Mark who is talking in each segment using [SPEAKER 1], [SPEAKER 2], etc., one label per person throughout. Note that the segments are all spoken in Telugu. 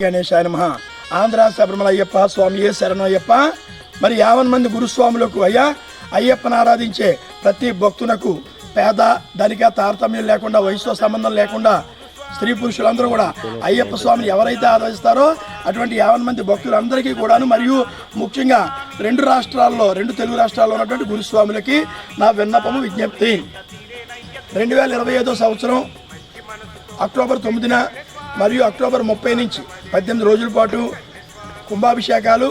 [SPEAKER 1] గణేశాయ నమః. ఆంధ్ర శబరిమల అయ్యప్ప స్వామియే శరణయ్యప్ప. మరి 50 మంది గురుస్వాములకు అయ్యప్పను ఆరాధించే ప్రతి భక్తునకు పేద ధనిక తారతమ్యం లేకుండా వయసుతో సంబంధం లేకుండా స్త్రీ పురుషులందరూ కూడా అయ్యప్ప స్వామిని ఎవరైతే ఆరాధిస్తారో అటువంటి 50 మంది భక్తులందరికీ కూడాను మరియు ముఖ్యంగా 2 తెలుగు రాష్ట్రాల్లో ఉన్నటువంటి గురుస్వాములకి నా విన్నపము విజ్ఞప్తి. 2025 సంవత్సరం అక్టోబర్ 9న మరియు అక్టోబర్ 30 నుంచి 18 రోజుల పాటు కుంభాభిషేకాలు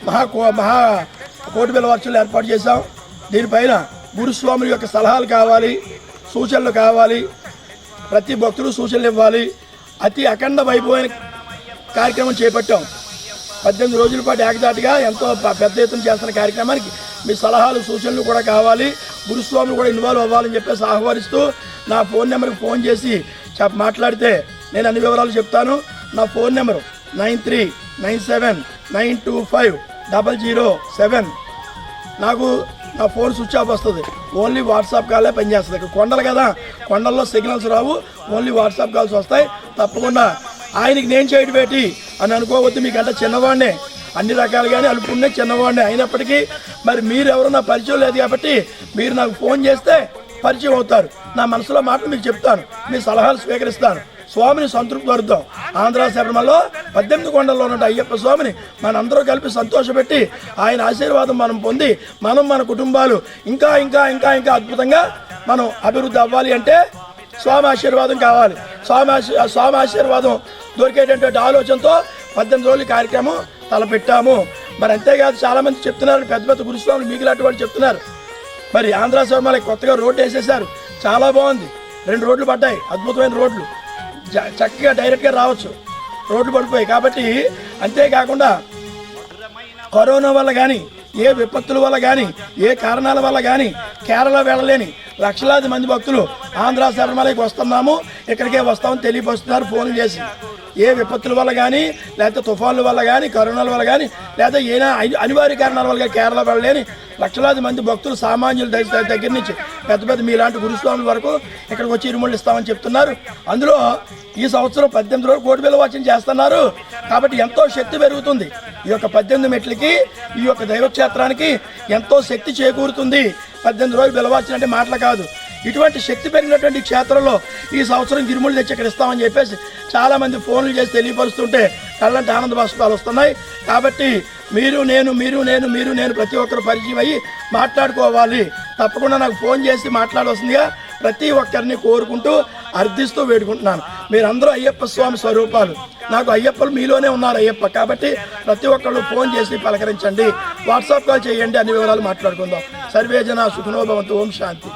[SPEAKER 1] మహా కోటి బిల్వార్చనలు ఏర్పాటు చేశాం. దీనిపైన గురుస్వాముల యొక్క సలహాలు కావాలి, సూచనలు కావాలి, ప్రతి భక్తులు సూచనలు ఇవ్వాలి. అతి అఖండ వైభవమైన కార్యక్రమం చేపట్టాం. 18 రోజుల పాటు ఏకదాటిగా ఎంతో పెద్ద ఎత్తున చేస్తున్న కార్యక్రమానికి మీ సలహాలు సూచనలు కూడా కావాలి. గురుస్వాములు కూడా ఇన్వాల్వ్ అవ్వాలని చెప్పేసి ఆహ్వానిస్తూ నా ఫోన్ నెంబర్కి ఫోన్ చేసి మాట్లాడితే నేను అన్ని వివరాలు చెప్తాను. నా ఫోన్ నెంబరు 9397925007. నాకు నా ఫోన్ స్విచ్ ఆఫ్ వస్తుంది, ఓన్లీ వాట్సాప్ కాలే పనిచేస్తుంది. ఇక్కడ కొండలు కదా, కొండల్లో సిగ్నల్స్ రావు, ఓన్లీ వాట్సాప్ కాల్స్ వస్తాయి. తప్పకుండా ఆయనకి నేను చేయడం పెట్టి అని అనుకోవద్దు, మీకంటే చిన్నవాడినే, అన్ని రకాలుగానే అలుపునే చిన్నవాడినే అయినప్పటికీ మరి మీరు ఎవరు నా పరిచయం లేదు కాబట్టి మీరు నాకు ఫోన్ చేస్తే పరిచయం అవుతారు. నా మనసులో మాటలు మీకు చెప్తాను, మీ సలహాలు స్వీకరిస్తాను. స్వామిని సంతృప్తి పరుద్దాం. ఆంధ్ర శబరిమలలో 18 కొండల్లో ఉన్న అయ్యప్ప స్వామిని మనందరూ కలిపి సంతోషపెట్టి ఆయన ఆశీర్వాదం మనం పొంది మన కుటుంబాలు ఇంకా ఇంకా ఇంకా ఇంకా అద్భుతంగా మనం అభివృద్ధి అవ్వాలి అంటే స్వామి ఆశీర్వాదం కావాలి. స్వామి ఆశీర్వాదం దొరికేటటువంటి ఆలోచనతో 18 రోజుల కార్యక్రమం తలపెట్టాము. మరి అంతేకాదు చాలామంది చెప్తున్నారు, పెద్ద పెద్ద గురుస్వాములు మిగిలినట్టు వాళ్ళు చెప్తున్నారు. మరి ఆంధ్ర శబరిమలకి కొత్తగా రోడ్డు వేసేసారు, చాలా బాగుంది. 2 రోడ్లు పడ్డాయి, అద్భుతమైన రోడ్లు, చక్కగా డైరెక్ట్గా రావచ్చు. రోడ్లు పడిపోయాయి కాబట్టి. అంతేకాకుండా కరోనా వల్ల కానీ, ఏ విపత్తుల వల్ల కానీ, ఏ కారణాల వల్ల కానీ కేరళ వెళ్ళలేని లక్షలాది మంది భక్తులు ఆంధ్ర శబరిమలకి వస్తున్నాము, ఇక్కడికే వస్తామని తెలియపరుస్తున్నారు ఫోన్లు చేసి. ఏ విపత్తుల వల్ల కానీ, లేకపోతే తుఫాన్ల వల్ల కానీ, కరోనాల వల్ల కానీ, లేదా ఏదైనా అనివార్య కారణాల వల్ల కేరళ వెళ్ళలేని లక్షలాది మంది భక్తులు, సామాన్యుల దగ్గర నుంచి పెద్ద పెద్ద మీలాంటి గురుస్వాముల వరకు ఇక్కడికి వచ్చి ఇరుముళ్ళు ఇస్తామని చెప్తున్నారు. అందులో ఈ సంవత్సరం 18 రోజులు కోటి బిల్వార్చన చేస్తున్నారు కాబట్టి ఎంతో శక్తి పెరుగుతుంది. ఈ యొక్క 18 మెట్లకి, ఈ యొక్క దైవక్షేత్రానికి ఎంతో శక్తి చేకూరుతుంది. 18 రోజులు బిల్వార్చన అంటే మాటలు కాదు. ఇటువంటి శక్తి పెరిగినటువంటి క్షేత్రంలో ఈ సంవత్సరం గిరుముళ్ళు తెచ్చి ఇక్కడ ఇస్తామని చెప్పేసి చాలామంది ఫోన్లు చేసి తెలియపరుస్తుంటే కళ్ళంటే ఆనంద బాష్పాలు వస్తున్నాయి. కాబట్టి మీరు నేను ప్రతి ఒక్కరు పరిచయం అయ్యి మాట్లాడుకోవాలి. తప్పకుండా నాకు ఫోన్ చేసి మాట్లాడవలసిందిగా ప్రతి ఒక్కరిని కోరుకుంటూ అర్థిస్తూ వేడుకుంటున్నాను. మీరందరూ అయ్యప్ప స్వామి స్వరూపాలు, నాకు అయ్యప్పలు మీలోనే ఉన్నారు అయ్యప్ప. కాబట్టి ప్రతి ఒక్కళ్ళు ఫోన్ చేసి పలకరించండి, వాట్సాప్ కాల్ చేయండి, అన్ని వివరాలు మాట్లాడుకుందాం. సర్వే జన సుఖినో భవంతు. ఓం శాంతి.